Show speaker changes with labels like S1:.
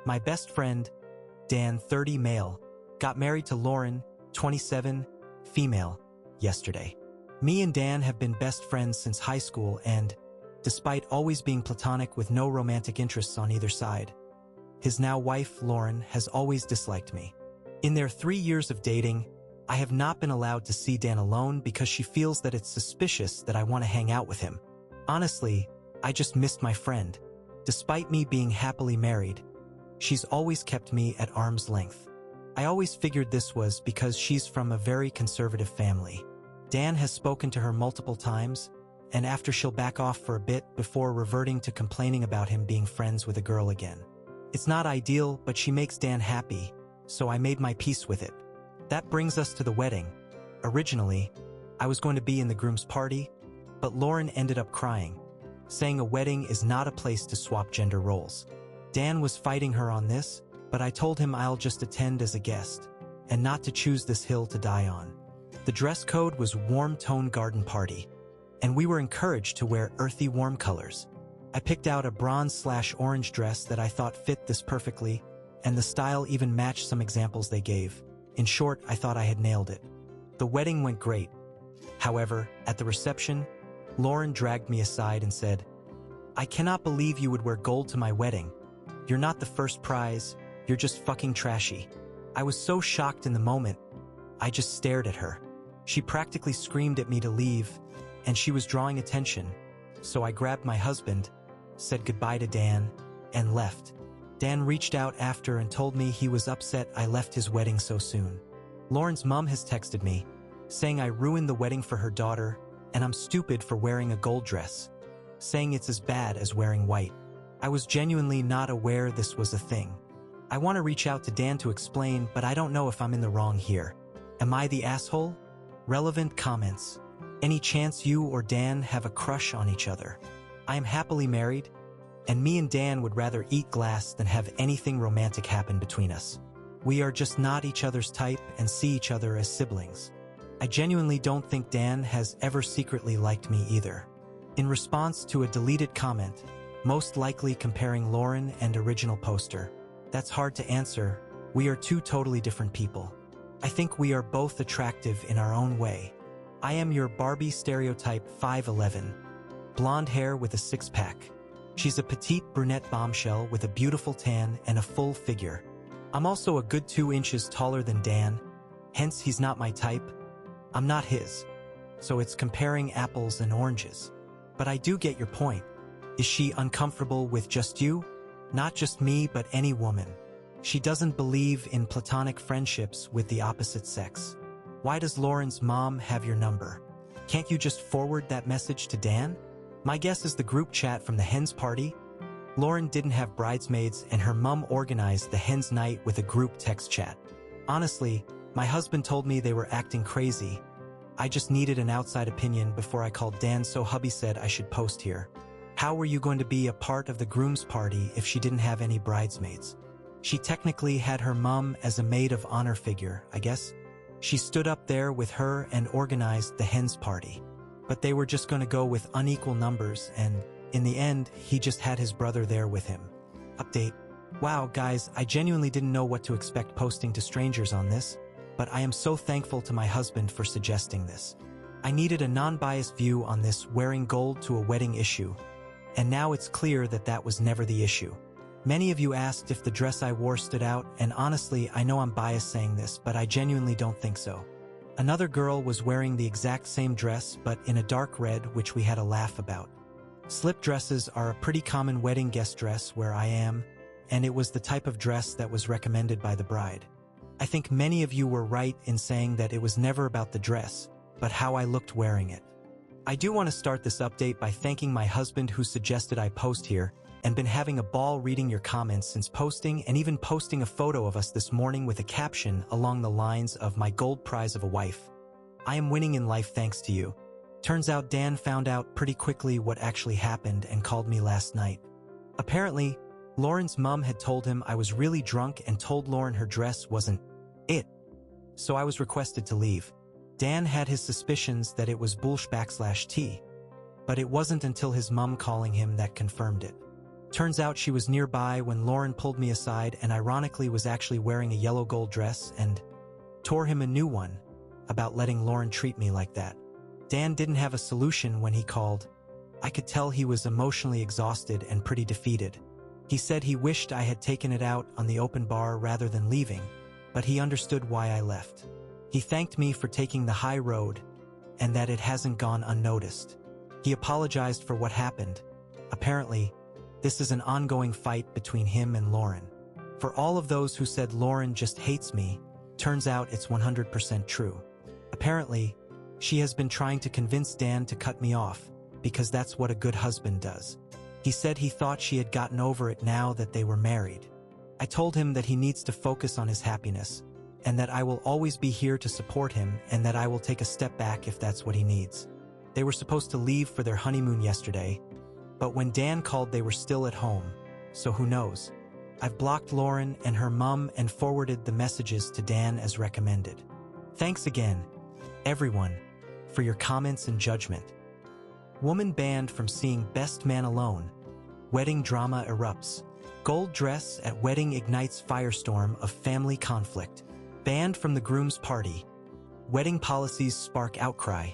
S1: My best friend, Dan, 30, male, got married to Lauren, 27, female, yesterday. Me and Dan have been best friends since high school and, despite always being platonic with no romantic interests on either side, his now wife, Lauren, has always disliked me. In their 3 years of dating, I have not been allowed to see Dan alone because she feels that it's suspicious that I want to hang out with him. Honestly, I just missed my friend. Despite me being happily married, she's always kept me at arm's length. I always figured this was because she's from a very conservative family. Dan has spoken to her multiple times, and after she'll back off for a bit before reverting to complaining about him being friends with a girl again. It's not ideal, but she makes Dan happy, so I made my peace with it. That brings us to the wedding. Originally, I was going to be in the groom's party, but Lauren ended up crying, saying a wedding is not a place to swap gender roles. Dan was fighting her on this, but I told him I'll just attend as a guest, and not to choose this hill to die on. The dress code was warm-tone garden party, and we were encouraged to wear earthy warm colors. I picked out a bronze/orange dress that I thought fit this perfectly, and the style even matched some examples they gave. In short, I thought I had nailed it. The wedding went great. However, at the reception, Lauren dragged me aside and said, "I cannot believe you would wear gold to my wedding. You're not the first prize, you're just fucking trashy." I was so shocked in the moment, I just stared at her. She practically screamed at me to leave, and she was drawing attention, so I grabbed my husband, said goodbye to Dan, and left. Dan reached out after and told me he was upset I left his wedding so soon. Lauren's mom has texted me, saying I ruined the wedding for her daughter, and I'm stupid for wearing a gold dress, saying it's as bad as wearing white. I was genuinely not aware this was a thing. I want to reach out to Dan to explain, but I don't know if I'm in the wrong here. Am I the asshole? Relevant comments. Any chance you or Dan have a crush on each other? I am happily married, and me and Dan would rather eat glass than have anything romantic happen between us. We are just not each other's type and see each other as siblings. I genuinely don't think Dan has ever secretly liked me either. In response to a deleted comment, most likely comparing Lauren and original poster, that's hard to answer. We are two totally different people. I think we are both attractive in our own way. I am your Barbie stereotype 5'11", blonde hair with a six-pack. She's a petite brunette bombshell with a beautiful tan and a full figure. I'm also a good 2 inches taller than Dan, hence he's not my type. I'm not his. So it's comparing apples and oranges. But I do get your point. Is she uncomfortable with just you? Not just me, but any woman. She doesn't believe in platonic friendships with the opposite sex. Why does Lauren's mom have your number? Can't you just forward that message to Dan? My guess is the group chat from the hen's party. Lauren didn't have bridesmaids and her mom organized the hen's night with a group text chat. Honestly, my husband told me they were acting crazy. I just needed an outside opinion before I called Dan, so hubby said I should post here. How were you going to be a part of the groom's party if she didn't have any bridesmaids? She technically had her mom as a maid of honor figure, I guess. She stood up there with her and organized the hen's party. But they were just going to go with unequal numbers, and in the end, he just had his brother there with him. Update. Wow, guys, I genuinely didn't know what to expect posting to strangers on this, but I am so thankful to my husband for suggesting this. I needed a non-biased view on this wearing gold to a wedding issue, and now it's clear that that was never the issue. Many of you asked if the dress I wore stood out, and honestly, I know I'm biased saying this, but I genuinely don't think so. Another girl was wearing the exact same dress, but in a dark red, which we had a laugh about. Slip dresses are a pretty common wedding guest dress where I am, and it was the type of dress that was recommended by the bride. I think many of you were right in saying that it was never about the dress, but how I looked wearing it. I do want to start this update by thanking my husband who suggested I post here, and been having a ball reading your comments since posting, and even posting a photo of us this morning with a caption along the lines of "my gold prize of a wife. I am winning in life thanks to you." Turns out Dan found out pretty quickly what actually happened and called me last night. Apparently, Lauren's mom had told him I was really drunk and told Lauren her dress wasn't it. So I was requested to leave. Dan had his suspicions that it was bullsh /T, but it wasn't until his mom calling him that confirmed it. Turns out she was nearby when Lauren pulled me aside and ironically was actually wearing a yellow gold dress and tore him a new one about letting Lauren treat me like that. Dan didn't have a solution when he called. I could tell he was emotionally exhausted and pretty defeated. He said he wished I had taken it out on the open bar rather than leaving, but he understood why I left. He thanked me for taking the high road and that it hasn't gone unnoticed. He apologized for what happened. Apparently, this is an ongoing fight between him and Lauren. For all of those who said Lauren just hates me, turns out it's 100% true. Apparently, she has been trying to convince Dan to cut me off, because that's what a good husband does. He said he thought she had gotten over it now that they were married. I told him that he needs to focus on his happiness, and that I will always be here to support him and that I will take a step back if that's what he needs. They were supposed to leave for their honeymoon yesterday, but when Dan called they were still at home, so who knows? I've blocked Lauren and her mum and forwarded the messages to Dan as recommended. Thanks again, everyone, for your comments and judgment. Woman banned from seeing Best Man Alone. Wedding drama erupts. Gold dress at wedding ignites firestorm of family conflict. Banned from the groom's party. Wedding policies spark outcry.